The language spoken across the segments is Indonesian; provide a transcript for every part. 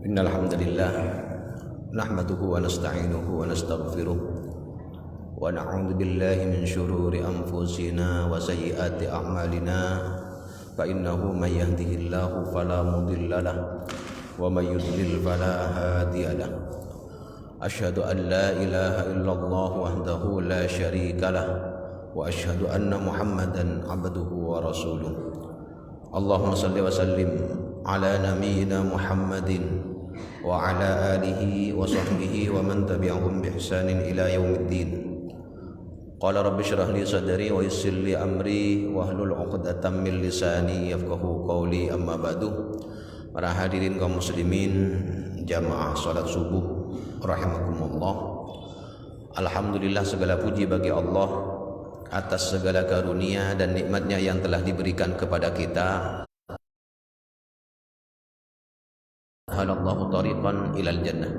Innal hamdalillah nahmaduhu wa nasta'inuhu wa nastaghfiruh wa na'udzu billahi min shururi anfusina wa sayyiati a'malina fa innahu may yahdihillahu fala mudilla lahu wa may yudlil fala hadiya lahu. Asyhadu an la ilaha illallah wahdahu la syarika lahu wa asyhadu anna Muhammadan abduhu wa rasuluh. Allahumma shalli wa sallim ala nabiyyina Muhammadin wa ala alihi wa sahbihi wa man tabi'ahum bi ihsanin ila yaumiddin. Qala rabbi shrah li sadri wa yassir li amri wa hlul 'uqdatam min lisani yafqahu qawli, amma ba'du. Para hadirin kaum muslimin jamaah salat subuh rahimakumullah. Alhamdulillah, segala puji bagi Allah atas segala karunia dan nikmatnya yang telah diberikan kepada kita. Halallahu tariqan ilal jannah.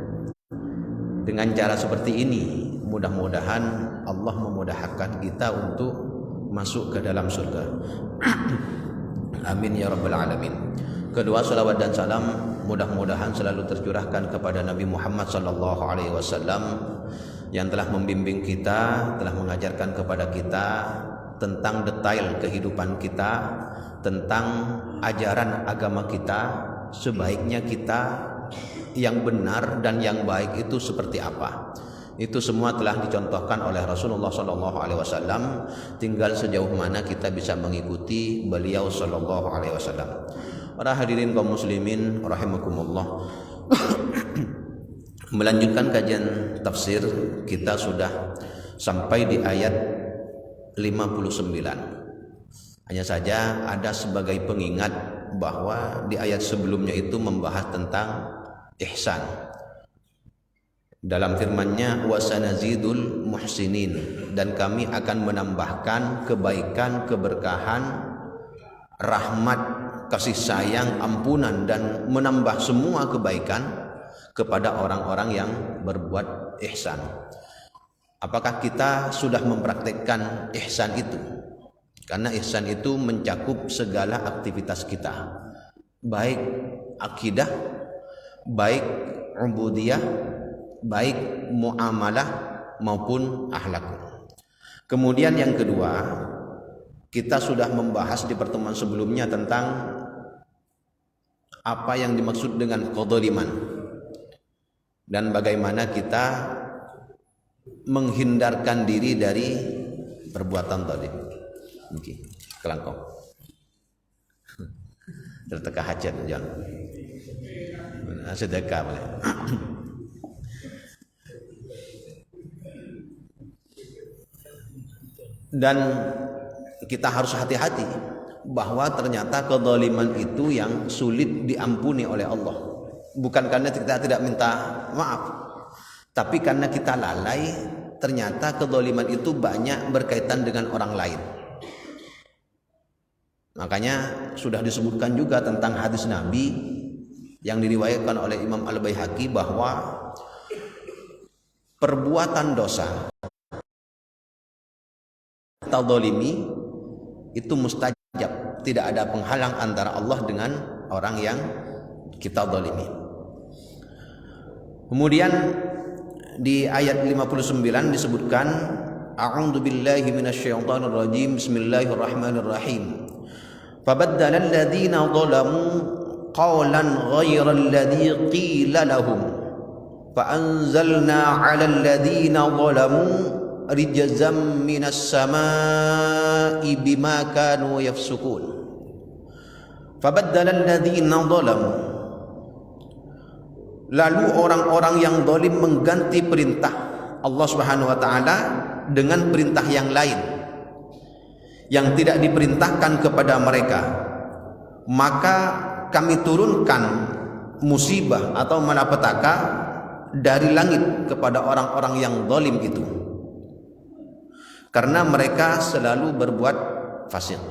Dengan cara seperti ini mudah-mudahan Allah memudahkan kita untuk masuk ke dalam surga. Amin ya rabbal alamin. Kedua, salawat dan salam mudah-mudahan selalu tercurahkan kepada Nabi Muhammad sallallahu alaihi wasallam yang telah membimbing kita, telah mengajarkan kepada kita tentang detail kehidupan kita, tentang ajaran agama kita. Sebaiknya kita yang benar dan yang baik itu seperti apa? Itu semua telah dicontohkan oleh Rasulullah sallallahu alaihi wasallam. Tinggal sejauh mana kita bisa mengikuti beliau sallallahu alaihi wasallam. Para hadirin kaum muslimin rahimakumullah. Melanjutkan kajian tafsir, kita sudah sampai di ayat 59. Hanya saja ada sebagai pengingat bahwa di ayat sebelumnya itu membahas tentang ihsan. Dalam firman-Nya wasanazidul muhsinin, dan kami akan menambahkan kebaikan, keberkahan, rahmat, kasih sayang, ampunan, dan menambah semua kebaikan kepada orang-orang yang berbuat ihsan. Apakah kita sudah mempraktikkan ihsan itu? Karena ihsan itu mencakup segala aktivitas kita, baik akidah, baik ubudiyah, baik muamalah maupun akhlak. Kemudian yang kedua, kita sudah membahas di pertemuan sebelumnya tentang apa yang dimaksud dengan kezaliman dan bagaimana kita menghindarkan diri dari perbuatan zalim. Oke, kelangkong. Terteka hajat jangan. Sedekah boleh. Dan kita harus hati-hati bahwa ternyata kezaliman itu yang sulit diampuni oleh Allah. Bukan karena kita tidak minta maaf, tapi karena kita lalai. Ternyata kezaliman itu banyak berkaitan dengan orang lain. Makanya sudah disebutkan juga tentang hadis Nabi yang diriwayatkan oleh Imam Al-Baihaqi bahwa perbuatan dosa tadzalimi itu mustajab, tidak ada penghalang antara Allah dengan orang yang kita zalimi. Kemudian di ayat 59 disebutkan a'udzu billahi minasyaitonir rajim, bismillahirrahmanirrahim. Fabaddala alladziina zalamu qawlan ghayra alladzi qila lahum fa anzalna 'alal ladziina zalamu rijzam minas samaa'i bima kanu yafsukun. Fabaddala alladziina zalamu, lalu orang-orang yang zalim mengganti perintah Allah Subhanahu wa taala dengan perintah yang lain yang tidak diperintahkan kepada mereka, maka kami turunkan musibah atau malapetaka dari langit kepada orang-orang yang zalim itu, karena mereka selalu berbuat fasik,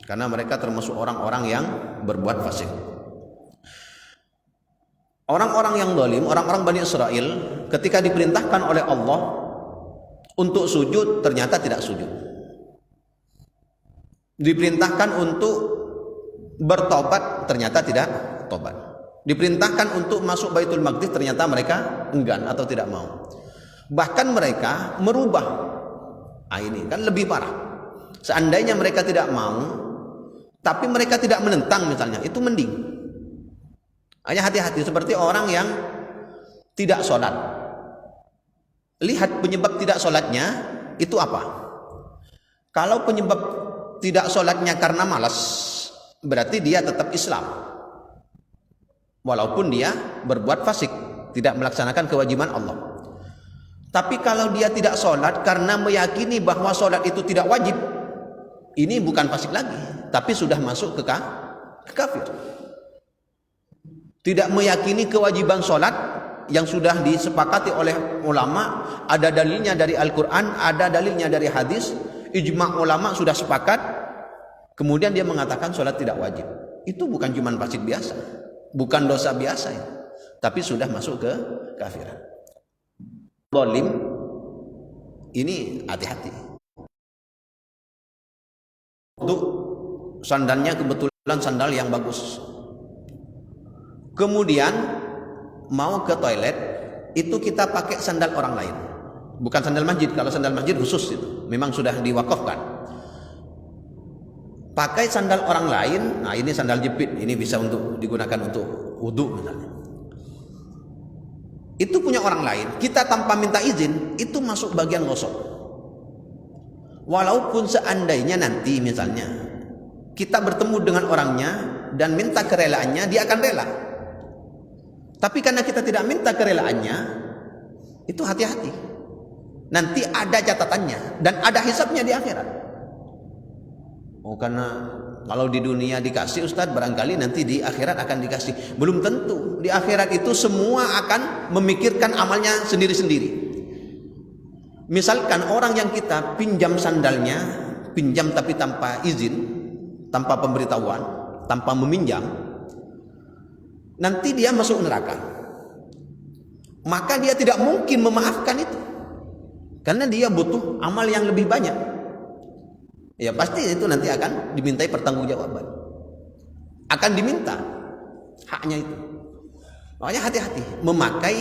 karena mereka termasuk orang-orang yang berbuat fasik. Orang-orang yang zalim, orang-orang Bani Israel, ketika diperintahkan oleh Allah untuk sujud, ternyata tidak sujud. Diperintahkan untuk bertobat, ternyata tidak tobat. Diperintahkan untuk masuk Baitul Maqdis, ternyata mereka enggan atau tidak mau. Bahkan mereka merubah. Ini kan lebih parah. Seandainya mereka tidak mau, tapi mereka tidak menentang misalnya, itu mending. Hanya hati-hati seperti orang yang tidak sholat. Lihat penyebab tidak sholatnya itu apa. Kalau penyebab tidak sholatnya karena malas, berarti dia tetap Islam. Walaupun dia berbuat fasik, tidak melaksanakan kewajiban Allah. Tapi kalau dia tidak sholat karena meyakini bahwa sholat itu tidak wajib, ini bukan fasik lagi, tapi sudah masuk ke kafir. Tidak meyakini kewajiban sholat yang sudah disepakati oleh ulama, ada dalilnya dari Al-Quran, ada dalilnya dari hadis, ijma' ulama sudah sepakat, kemudian dia mengatakan sholat tidak wajib. Itu bukan cuma fasik biasa, bukan dosa biasa ya, tapi sudah masuk ke kafiran. Zalim ini hati-hati. Untuk sandalnya kebetulan sandal yang bagus. Kemudian mau ke toilet itu kita pakai sandal orang lain, bukan sandal masjid. Kalau sandal masjid khusus itu memang sudah diwakafkan. Pakai sandal orang lain, nah ini sandal jepit, ini bisa untuk digunakan untuk wudhu misalnya. Itu punya orang lain, kita tanpa minta izin itu masuk bagian gosok. Walaupun seandainya nanti misalnya kita bertemu dengan orangnya dan minta kerelaannya, dia akan rela. Tapi karena kita tidak minta kerelaannya, itu hati-hati. Nanti ada catatannya dan ada hisabnya di akhirat. Oh, karena kalau di dunia dikasih Ustadz, barangkali nanti di akhirat akan dikasih. Belum tentu. Di akhirat itu semua akan memikirkan amalnya sendiri-sendiri. Misalkan orang yang kita pinjam sandalnya, pinjam tapi tanpa izin, tanpa pemberitahuan, tanpa meminjam, nanti dia masuk neraka. Maka dia tidak mungkin memaafkan itu, karena dia butuh amal yang lebih banyak. Ya pasti itu nanti akan dimintai pertanggungjawaban, akan diminta haknya itu. Makanya hati-hati memakai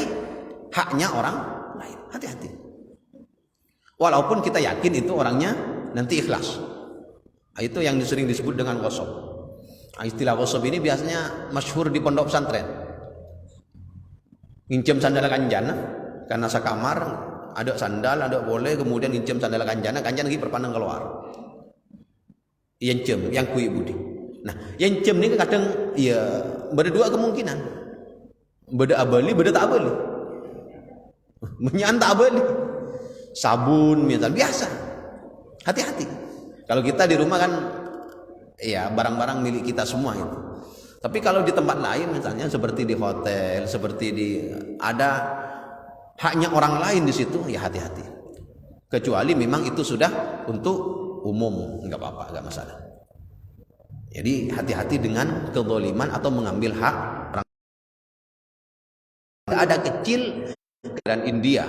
haknya orang lain, hati-hati. Walaupun kita yakin itu orangnya nanti ikhlas. Itu yang sering disebut dengan gosok. Istilah gosok ini biasanya masyhur di pondok pesantren. Ngincem sandal kanjana karena sakamar, ada sandal, ada boleh, kemudian ngincem sandal kanjana lagi berpandang keluar. Yang cem, yang kui budi. Nah, yang cem ini kadang ya berdua kemungkinan. Beda abali, beda tak abali. Menyanta abali. Sabun misal biasa. Hati-hati. Kalau kita di rumah kan ya barang-barang milik kita semua itu. Tapi kalau di tempat lain misalnya seperti di hotel, seperti di ada haknya orang lain di situ, ya hati-hati. Kecuali memang itu sudah untuk umum, enggak apa-apa, enggak masalah. Jadi hati-hati dengan kezaliman atau mengambil hak orang. Ada kecil dan India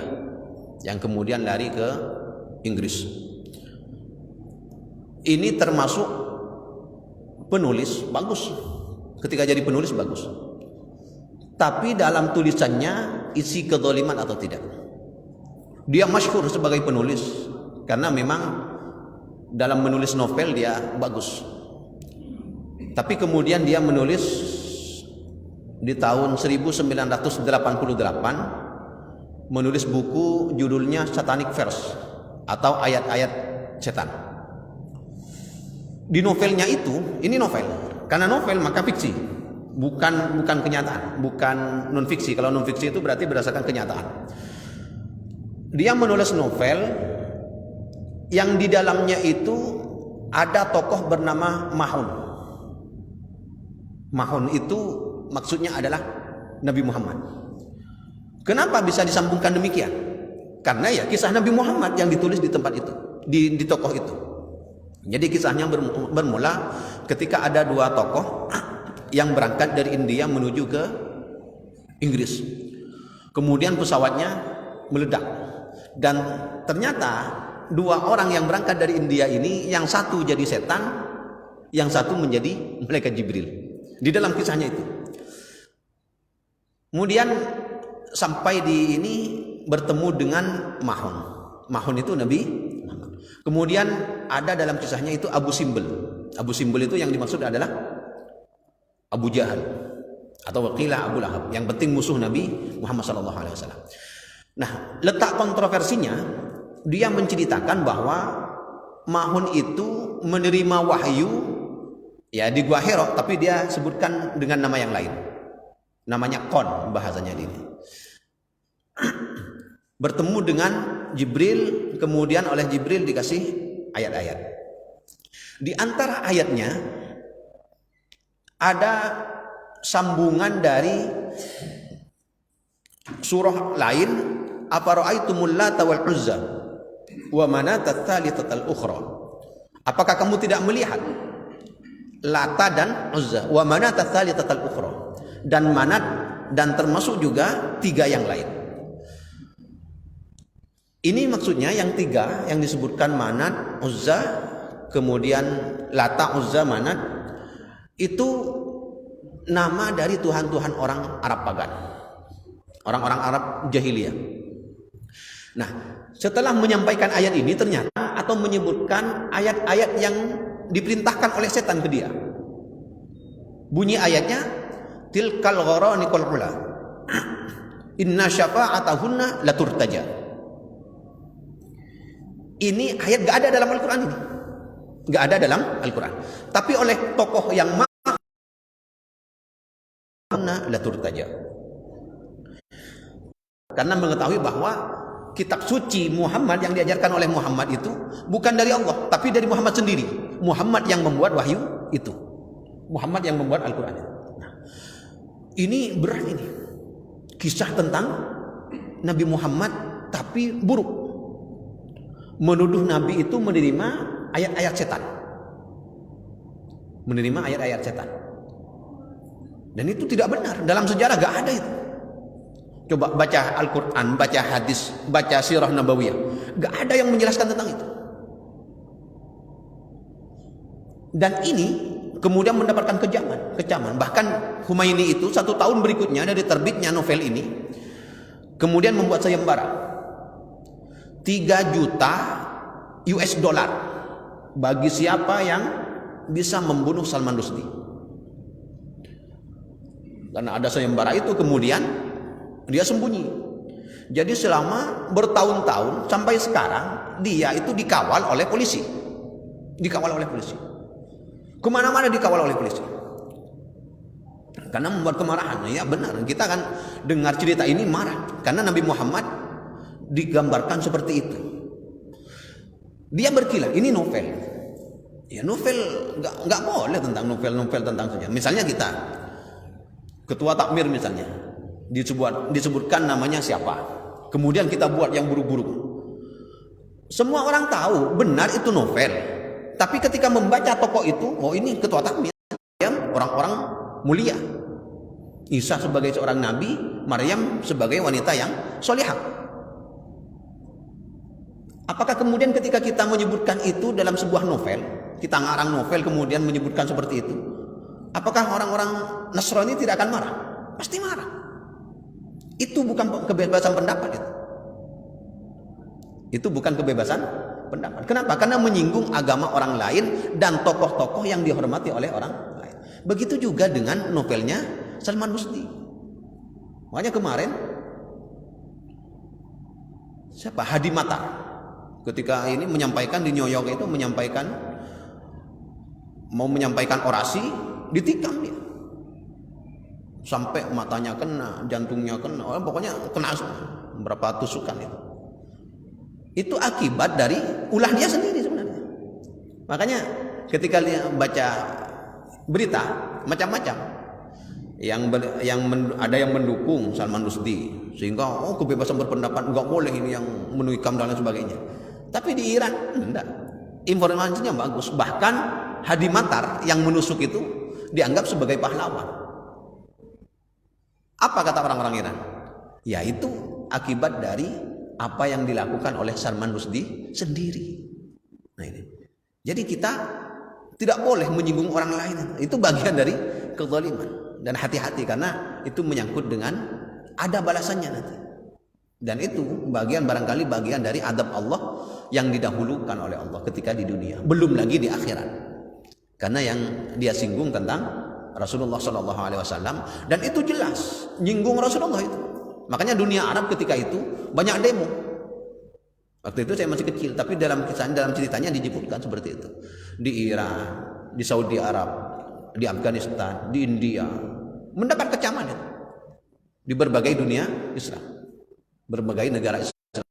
yang kemudian lari ke Inggris. Ini termasuk penulis bagus. Ketika jadi penulis bagus. Tapi dalam tulisannya isi kezaliman atau tidak. Dia masyhur sebagai penulis karena memang dalam menulis novel dia bagus. Tapi kemudian dia menulis di tahun 1988 menulis buku judulnya Satanic Verse atau ayat-ayat setan. Di novelnya itu, ini novel. Karena novel maka fiksi, bukan kenyataan, bukan non fiksi. Kalau non fiksi itu berarti berdasarkan kenyataan. Dia menulis novel yang di dalamnya itu ada tokoh bernama Mahun. Mahun itu maksudnya adalah Nabi Muhammad. Kenapa bisa disambungkan demikian? Karena ya kisah Nabi Muhammad yang ditulis di tempat itu, di tokoh itu. Jadi kisahnya bermula ketika ada dua tokoh yang berangkat dari India menuju ke Inggris. Kemudian pesawatnya meledak dan ternyata dua orang yang berangkat dari India ini, yang satu jadi setan, yang satu menjadi malaikat Jibril. Di dalam kisahnya itu. Kemudian sampai di ini bertemu dengan Mahon. Mahon itu Nabi Muhammad. Kemudian ada dalam kisahnya itu Abu Simbel. Abu Simbel itu yang dimaksud adalah Abu Jahal atau wakilah Abu Lahab. Yang penting musuh Nabi Muhammad SAW. Nah, letak kontroversinya dia menceritakan bahwa Mahon itu menerima wahyu ya di Gua Hira, tapi dia sebutkan dengan nama yang lain. Namanya Kon bahasanya ini. Bertemu dengan Jibril, kemudian oleh Jibril dikasih ayat-ayat. Di antara ayatnya ada sambungan dari surah lain, afara'aitumul lata wal uzza wa manata tsalitsatal ukhra. Apakah kamu tidak melihat Lata dan Uzza wa manata tsalitsatal ukhra, dan Manat, dan termasuk juga tiga yang lain. Ini maksudnya yang tiga yang disebutkan Manat, Uzza, kemudian Lata, Uzza, Manat, itu nama dari tuhan-tuhan orang Arab pagan, orang-orang Arab jahiliyah. Nah, setelah menyampaikan ayat ini ternyata atau menyebutkan ayat-ayat yang diperintahkan oleh setan ke dia. Bunyi ayatnya tilkal gharanikul ula inna syafa'atahunna laturtaja. Ini ayat gak ada dalam Al-Quran ini. Gak ada dalam Al-Quran. Tapi oleh tokoh yang laturtaja. Karena mengetahui bahwa kitab suci Muhammad yang diajarkan oleh Muhammad itu bukan dari Allah, tapi dari Muhammad sendiri. Muhammad yang membuat wahyu itu. Muhammad yang membuat Al-Quran. Nah, ini berat ini. Kisah tentang Nabi Muhammad tapi buruk. Menuduh Nabi itu menerima ayat-ayat setan. Menerima ayat-ayat setan. Dan itu tidak benar. Dalam sejarah gak ada itu. Coba baca Al-Quran, baca hadis, baca sirah nabawiyah. Gak ada yang menjelaskan tentang itu. Dan ini kemudian mendapatkan kecaman. Bahkan Humaini itu 1 tahun berikutnya dari terbitnya novel ini, kemudian membuat sayembara 3 juta US dollar bagi siapa yang bisa membunuh Salman Rushdie. Karena ada sayembara itu, kemudian dia sembunyi. Jadi selama bertahun-tahun sampai sekarang dia itu dikawal oleh polisi. Dikawal oleh polisi. Kemana-mana dikawal oleh polisi. Karena membuat kemarahan. Ya benar, kita kan dengar cerita ini marah. Karena Nabi Muhammad digambarkan seperti itu. Dia berkilah, ini novel. Ya novel nggak boleh tentang novel-novel tentang sejarah. Misalnya kita ketua takmir misalnya disebutkan namanya siapa, kemudian kita buat yang buruk-buruk. Semua orang tahu benar itu novel, tapi ketika membaca tokoh itu, oh ini ketua takmir, orang-orang mulia. Isa sebagai seorang nabi, Maryam sebagai wanita yang solihah. Apakah kemudian ketika kita menyebutkan itu dalam sebuah novel, kita ngarang novel kemudian menyebutkan seperti itu, apakah orang-orang Nasrani tidak akan marah? Pasti marah. Itu bukan kebebasan pendapat itu. Itu bukan kebebasan pendapat. Kenapa? Karena menyinggung agama orang lain dan tokoh-tokoh yang dihormati oleh orang lain. Begitu juga dengan novelnya Salman Rushdie. Makanya kemarin siapa? Hadi Matar ketika ini menyampaikan di New York itu mau menyampaikan orasi, ditikam dia. Sampai matanya kena, jantungnya kena, pokoknya kena berapa tusukan itu. Itu akibat dari ulah dia sendiri sebenarnya. Makanya ketika dia baca berita macam-macam, ada yang mendukung Salman Rushdie sehingga kebebasan berpendapat nggak boleh, ini yang menikam dan lain sebagainya. Tapi di Iran enggak, informasinya bagus. Bahkan Hadi Matar yang menusuk itu dianggap sebagai pahlawan. Apa kata orang-orang Iran? Ya itu akibat dari apa yang dilakukan oleh Salman Rushdie sendiri. Nah ini. Jadi kita tidak boleh menyinggung orang lain. Itu bagian dari kezaliman. Dan hati-hati karena itu menyangkut dengan ada balasannya nanti. Dan itu barangkali bagian dari adab Allah yang didahulukan oleh Allah ketika di dunia, belum lagi di akhirat. Karena yang dia singgung tentang Rasulullah SAW, dan itu jelas nyinggung Rasulullah itu. Makanya dunia Arab ketika itu banyak demo. Waktu itu saya masih kecil, tapi dalam ceritanya disebutkan seperti itu. Di Iran, di Saudi Arab, di Afghanistan, di India, mendapat kecaman itu. Di berbagai dunia Islam, berbagai negara Islam.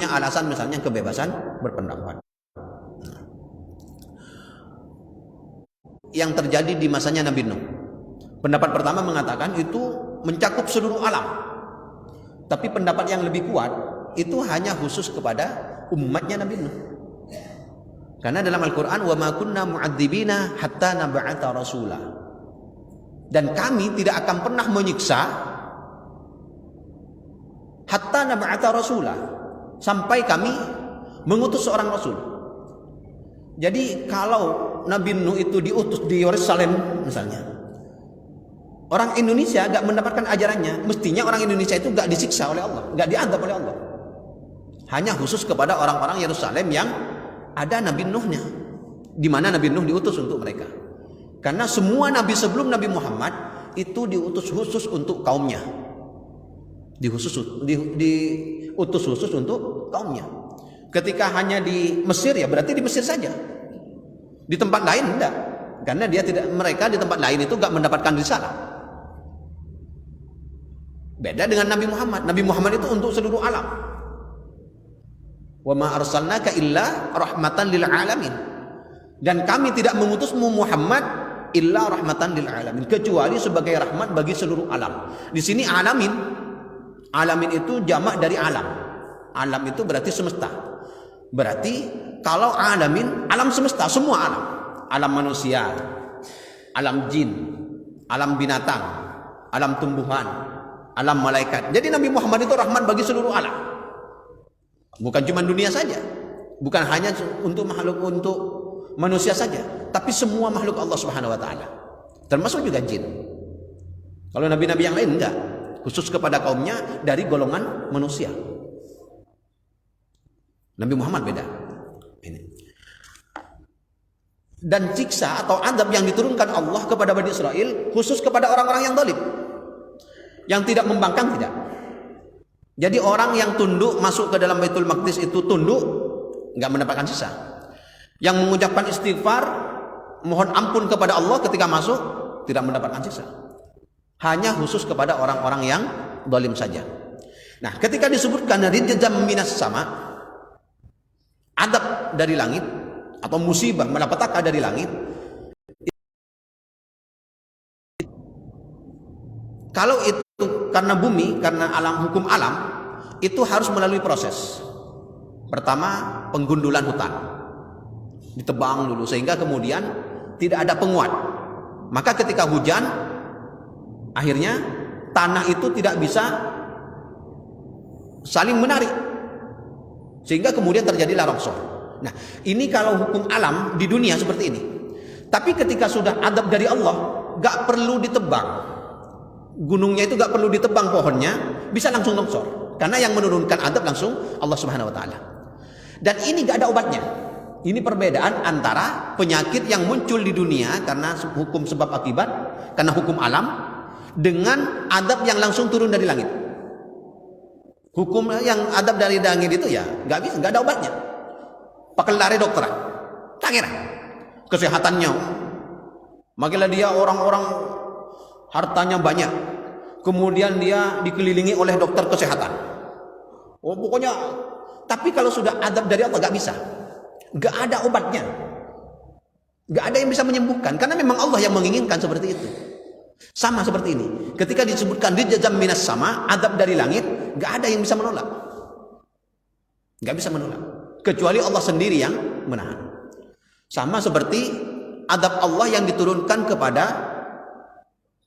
Alasan misalnya kebebasan berpendapat. Yang terjadi di masanya Nabi Nuh. Pendapat pertama mengatakan itu mencakup seluruh alam. Tapi pendapat yang lebih kuat itu hanya khusus kepada umatnya Nabi Nuh. Karena dalam Al-Quran, wa ma kunna mu'adzibina hatta nab'atha rasula. Dan kami tidak akan pernah menyiksa hatta nab'atha rasula, sampai kami mengutus seorang rasul. Jadi kalau Nabi Nuh itu diutus di Yerusalem misalnya, orang Indonesia gak mendapatkan ajarannya, mestinya orang Indonesia itu gak disiksa oleh Allah, gak diadab oleh Allah. Hanya khusus kepada orang-orang Yerusalem yang ada Nabi Nuhnya, di mana Nabi Nuh diutus untuk mereka. Karena semua nabi sebelum Nabi Muhammad itu diutus khusus untuk kaumnya, diutus khusus untuk kaumnya. Ketika hanya di Mesir, ya berarti di Mesir saja. Di tempat lain enggak, karena mereka di tempat lain itu gak mendapatkan risalah. Beda dengan Nabi Muhammad. Nabi Muhammad itu untuk seluruh alam. Wa ma arsalnaka illa rahmatan lil alamin. Dan kami tidak mengutusmu Muhammad illa rahmatan lil alamin, kecuali sebagai rahmat bagi seluruh alam. Di sini alamin. Alamin itu jamak dari alam. Alam itu berarti semesta. Berarti kalau alamin, alam semesta, semua alam. Alam manusia, alam jin, alam binatang, alam tumbuhan, alam malaikat. Jadi Nabi Muhammad itu rahmat bagi seluruh alam. Bukan cuma dunia saja, bukan hanya untuk manusia saja, tapi semua makhluk Allah Subhanahu wa taala. Termasuk juga jin. Kalau nabi-nabi yang lain enggak, khusus kepada kaumnya dari golongan manusia. Nabi Muhammad beda. Ini. Dan siksa atau adab yang diturunkan Allah kepada Bani Israel khusus kepada orang-orang yang zalim, yang tidak membangkang, tidak. Jadi orang yang tunduk masuk ke dalam Baitul Maqdis itu tunduk, nggak mendapatkan sisa. Yang mengucapkan istighfar, mohon ampun kepada Allah ketika masuk, tidak mendapatkan sisa. Hanya khusus kepada orang-orang yang zalim saja. Nah, ketika disebutkan rijzam minas sama, adab dari langit atau musibah malapetaka dari langit, kalau itu karena bumi, karena hukum alam, itu harus melalui proses. Pertama, penggundulan hutan, ditebang dulu sehingga kemudian tidak ada penguat. Maka ketika hujan, akhirnya tanah itu tidak bisa saling menarik, sehingga kemudian terjadilah longsor. Nah, ini kalau hukum alam di dunia seperti ini. Tapi ketika sudah adab dari Allah, gak perlu ditebang. Gunungnya itu gak perlu ditebang pohonnya, bisa langsung longsor. Karena yang menurunkan adab langsung Allah Subhanahu wa taala. Dan ini gak ada obatnya. Ini perbedaan antara penyakit yang muncul di dunia karena hukum sebab akibat, karena hukum alam, dengan adab yang langsung turun dari langit. Hukum yang adab dari langit itu ya nggak bisa, nggak ada obatnya. Pakai lari dokter, tak kira kesehatannya. Makilah dia orang-orang hartanya banyak, kemudian dia dikelilingi oleh dokter kesehatan. Oh pokoknya, tapi kalau sudah adab dari Allah nggak bisa, nggak ada obatnya, nggak ada yang bisa menyembuhkan, karena memang Allah yang menginginkan seperti itu. Sama seperti ini, ketika disebutkan rijzam minas sama, adab dari langit, nggak ada yang bisa menolak, nggak bisa menolak, kecuali Allah sendiri yang menahan. Sama seperti adab Allah yang diturunkan kepada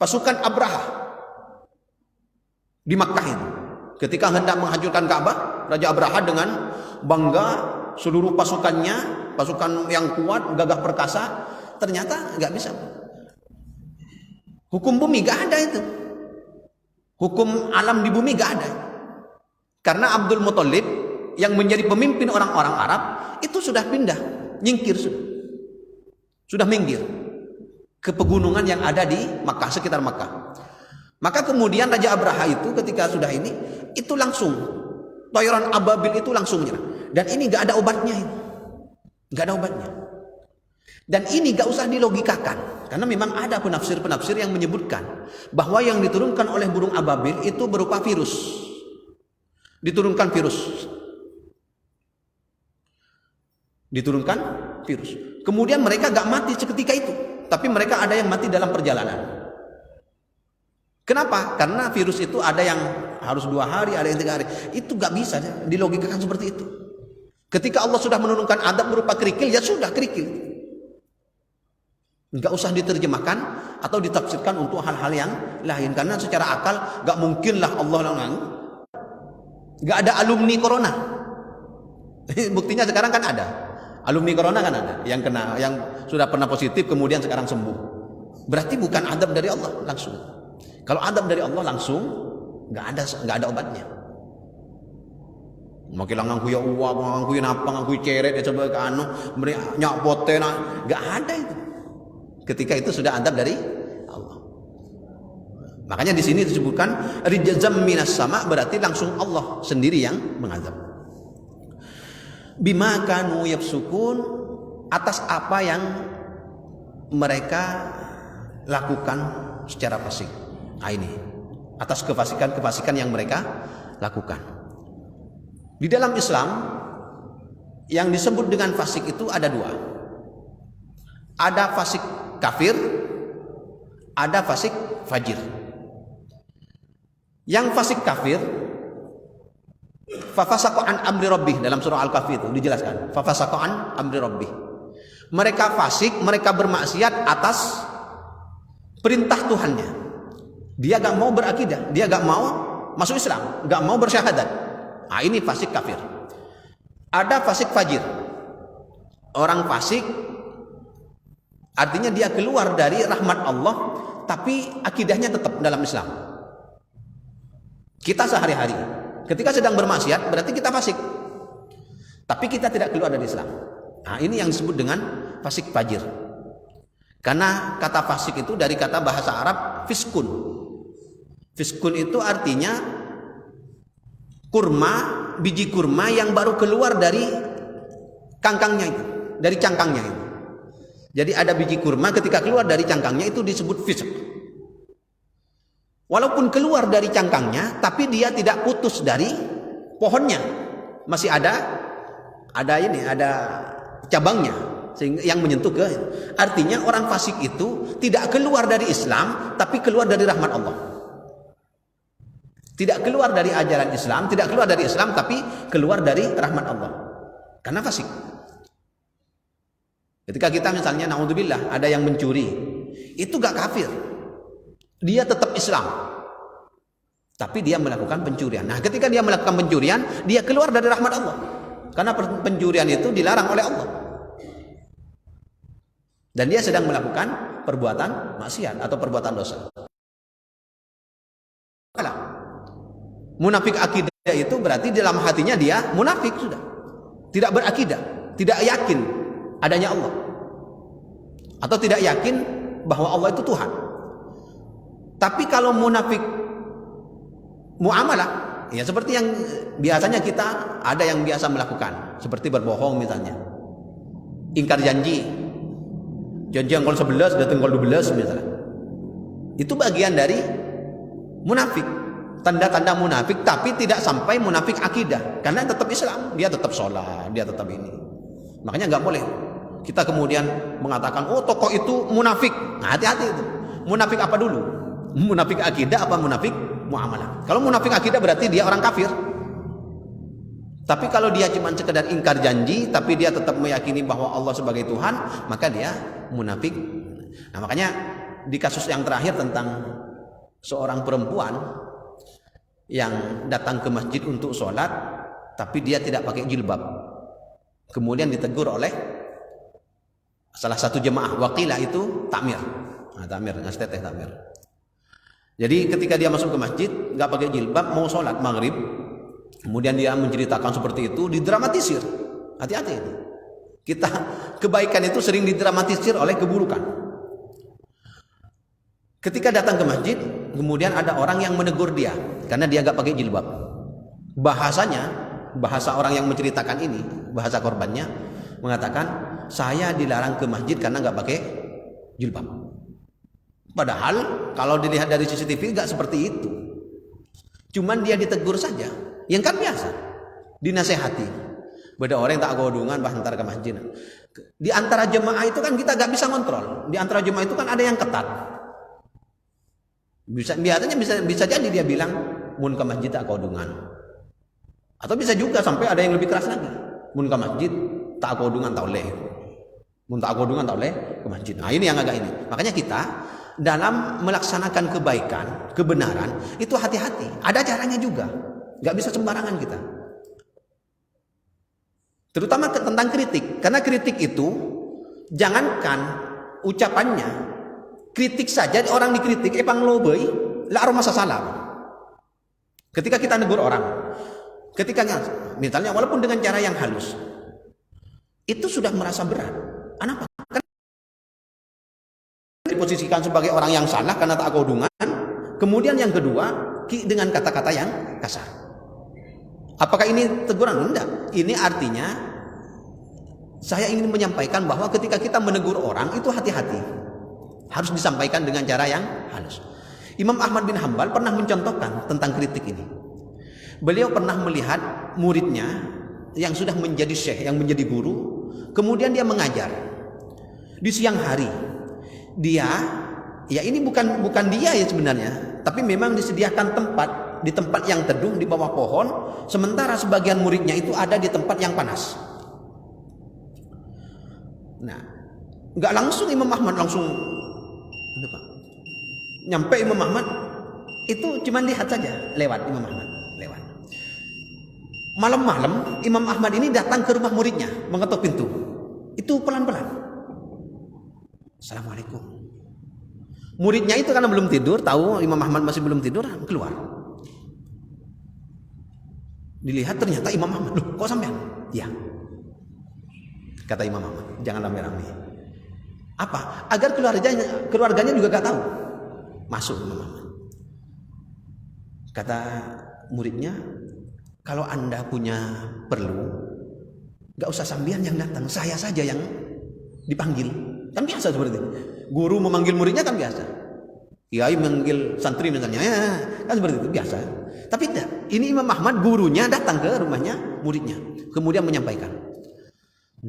pasukan Abraha di Makkah itu, ketika hendak menghancurkan Ka'bah. Raja Abraha dengan bangga seluruh pasukannya, pasukan yang kuat, gagah perkasa, ternyata nggak bisa. Hukum bumi gak ada itu. Hukum alam di bumi gak ada. Karena Abdul Muthalib yang menjadi pemimpin orang-orang Arab itu sudah pindah, nyingkir sudah minggir ke pegunungan yang ada di Makkah, sekitar Makkah. Maka kemudian Raja Abraha itu ketika sudah ini, itu langsung toyoran ababil itu langsung menyerang. Dan ini gak ada obatnya ini. Gak ada obatnya. Dan ini gak usah dilogikakan. Karena memang ada penafsir-penafsir yang menyebutkan bahwa yang diturunkan oleh burung ababil itu berupa virus. Diturunkan virus. Kemudian mereka gak mati seketika itu, tapi mereka ada yang mati dalam perjalanan. Kenapa? Karena virus itu ada yang harus 2 hari, ada yang 3 hari. Itu gak bisa dilogikakan seperti itu. Ketika Allah sudah menurunkan adab berupa kerikil, ya sudah kerikil. Gak usah diterjemahkan atau ditafsirkan untuk hal-hal yang lain. Karena secara akal gak mungkinlah Allah gak ada alumni corona. Buktinya sekarang kan ada. Alumni corona kan ada. Yang sudah pernah positif kemudian sekarang sembuh. Berarti bukan adab dari Allah langsung. Kalau adab dari Allah langsung gak ada obatnya. Makilang ngangku ya uang, ngangku napa, ngangku ceret, ya coba ke anu, nyak poten, gak ada itu. Ketika itu sudah adab dari Allah. Makanya di sini disebutkan rijzam minas sama, berarti langsung Allah sendiri yang mengadab. Bima kanu yafsukun, atas apa yang mereka lakukan secara fasik. Nah ini atas kefasikan yang mereka lakukan. Di dalam Islam yang disebut dengan fasik itu ada 2. Ada fasik kafir, ada fasik fajir. Yang fasik kafir, fafasaqa an amri rabbih, dalam surah Al-Kahfi itu dijelaskan, fafasaqa an amri rabbih. Mereka fasik, mereka bermaksiat atas perintah Tuhannya. Dia gak mau berakidah, dia gak mau masuk Islam, gak mau bersyahadat. Nah ini fasik kafir. Ada fasik fajir. Orang fasik artinya dia keluar dari rahmat Allah, tapi akidahnya tetap dalam Islam. Kita sehari-hari ketika sedang bermaksiat berarti kita fasik, tapi kita tidak keluar dari Islam. Nah ini yang disebut dengan fasik fajir. Karena kata fasik itu dari kata bahasa Arab fiskun. Fiskun itu artinya kurma, biji kurma yang baru keluar dari kangkangnya itu, dari cangkangnya itu. Jadi ada biji kurma ketika keluar dari cangkangnya itu disebut fisk. Walaupun keluar dari cangkangnya, tapi dia tidak putus dari pohonnya, masih ada cabangnya, sehingga yang menyentuh ke. Artinya orang fasik itu tidak keluar dari Islam, tapi keluar dari rahmat Allah. Tidak keluar dari ajaran Islam, tidak keluar dari Islam, tapi keluar dari rahmat Allah. Karena fasik. Ketika kita misalnya naudzubillah ada yang mencuri, itu gak kafir. Dia tetap Islam, tapi dia melakukan pencurian. Nah ketika dia melakukan pencurian, dia keluar dari rahmat Allah. Karena pencurian itu dilarang oleh Allah. Dan dia sedang melakukan perbuatan maksiat atau perbuatan dosa. Munafik akidah itu berarti dalam hatinya dia munafik sudah. Tidak berakidah, tidak yakin adanya Allah. Atau tidak yakin bahwa Allah itu Tuhan. Tapi kalau munafik muamalah, ya seperti yang biasanya kita ada yang biasa melakukan, seperti berbohong misalnya, ingkar janji, janji angkol 11 datang angkol 12 misalnya. Itu bagian dari munafik, tanda-tanda munafik, tapi tidak sampai munafik akidah, karena tetap Islam, dia tetap sholat, dia tetap ini. Makanya nggak boleh kita kemudian mengatakan, oh tokoh itu munafik. Nah, hati-hati itu. Munafik apa dulu? Munafik akidah apa munafik muamalah? Kalau munafik akidah berarti dia orang kafir. Tapi kalau dia cuma sekedar ingkar janji, tapi dia tetap meyakini bahwa Allah sebagai Tuhan, maka dia munafik. Nah makanya di kasus yang terakhir tentang seorang perempuan yang datang ke masjid untuk sholat, tapi dia tidak pakai jilbab, kemudian ditegur oleh salah satu jemaah, wakilah itu takmir. Nah, takmir, ngasih teteh takmir. Jadi ketika dia masuk ke masjid nggak pakai jilbab, mau sholat maghrib, kemudian dia menceritakan seperti itu, didramatisir. Hati-hati itu. Kita kebaikan itu sering didramatisir oleh keburukan. Ketika datang ke masjid, kemudian ada orang yang menegur dia karena dia nggak pakai jilbab. Bahasanya, bahasa orang yang menceritakan ini, bahasa korbannya mengatakan, saya dilarang ke masjid karena nggak pakai jilbab. Padahal kalau dilihat dari CCTV nggak seperti itu. Cuman dia ditegur saja, yang kan biasa, dinasehati. Beda orang yang tak godungan bah antar ke masjid. Di antara jemaah itu kan kita nggak bisa kontrol. Di antara jemaah itu kan ada yang ketat. Biasanya bisa jadi dia bilang mun ke masjid tak kodungan. Atau bisa juga sampai ada yang lebih keras lagi. Mun ke masjid tak kodungan tak oleh. Mun tak kodungan tak oleh ke masjid. Nah, ini yang agak ini. Makanya kita dalam melaksanakan kebaikan, kebenaran itu hati-hati. Ada caranya juga. Enggak bisa sembarangan kita. Terutama tentang kritik. Karena kritik itu jangankan ucapannya, kritik saja orang dikritik epang lobei la aroma salah. Ketika kita negur orang, ketika misalnya walaupun dengan cara yang halus, itu sudah merasa berat. Kenapa? Kan diposisikan sebagai orang yang salah karena tak kodungan. Kemudian yang kedua, dengan kata-kata yang kasar. Apakah ini teguran? Enggak. Ini artinya saya ingin menyampaikan bahwa ketika kita menegur orang itu hati-hati. Harus disampaikan dengan cara yang halus. Imam Ahmad bin Hanbal pernah mencontohkan tentang kritik ini. Beliau pernah melihat muridnya yang sudah menjadi syekh, yang menjadi guru, kemudian dia mengajar. Di siang hari, dia, ya ini bukan dia ya sebenarnya, tapi memang disediakan tempat, di tempat yang teduh di bawah pohon, sementara sebagian muridnya itu ada di tempat yang panas. Nah, nggak langsung Imam Ahmad langsung nyampe Imam Ahmad itu cuma lihat saja lewat Imam Ahmad lewat. Malam-malam Imam Ahmad ini datang ke rumah muridnya, mengetuk pintu. Itu pelan-pelan. Assalamualaikum. Muridnya itu karena belum tidur, tahu Imam Ahmad masih belum tidur, keluar. Dilihat ternyata Imam Ahmad, loh kok sampean? Ya. Kata Imam Ahmad, jangan rame-rame. Apa? Agar keluarganya juga gak tahu. Masuk Imam Ahmad. Kata muridnya, kalau Anda punya perlu, gak usah sambian yang datang, saya saja yang dipanggil. Kan biasa seperti itu. Guru memanggil muridnya kan biasa. Kiai memanggil santri misalnya, ya, kan seperti itu biasa. Tapi tidak. Ini Imam Ahmad gurunya datang ke rumahnya muridnya, kemudian menyampaikan.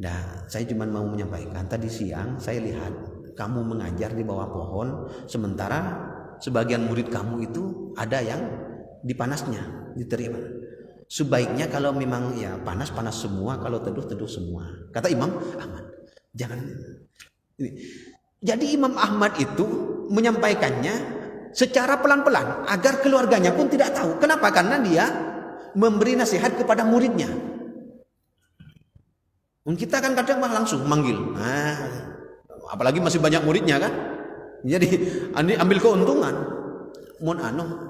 Nah, saya cuma mau menyampaikan, tadi siang saya lihat kamu mengajar di bawah pohon, sementara sebagian murid kamu itu ada yang dipanasnya, diterima. Sebaiknya kalau memang ya panas-panas semua, kalau teduh-teduh semua. Kata Imam Ahmad, jangan. Jadi Imam Ahmad itu menyampaikannya secara pelan-pelan agar keluarganya pun tidak tahu. Kenapa? Karena dia memberi nasihat kepada muridnya. Kita kan kadang langsung manggil. Nah, apalagi masih banyak muridnya kan. Jadi ambil keuntungan. Mun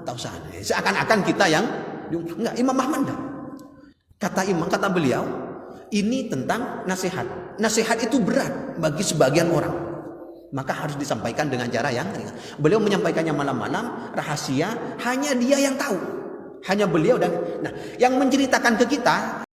tahu sana. Seakan-akan kita yang enggak, Imam Ahmad enggak. Kata beliau, ini tentang nasihat. Nasihat itu berat bagi sebagian orang. Maka harus disampaikan dengan cara yang ringan. Beliau menyampaikannya malam-malam, rahasia, hanya dia yang tahu. Hanya beliau dan nah, yang menceritakan ke kita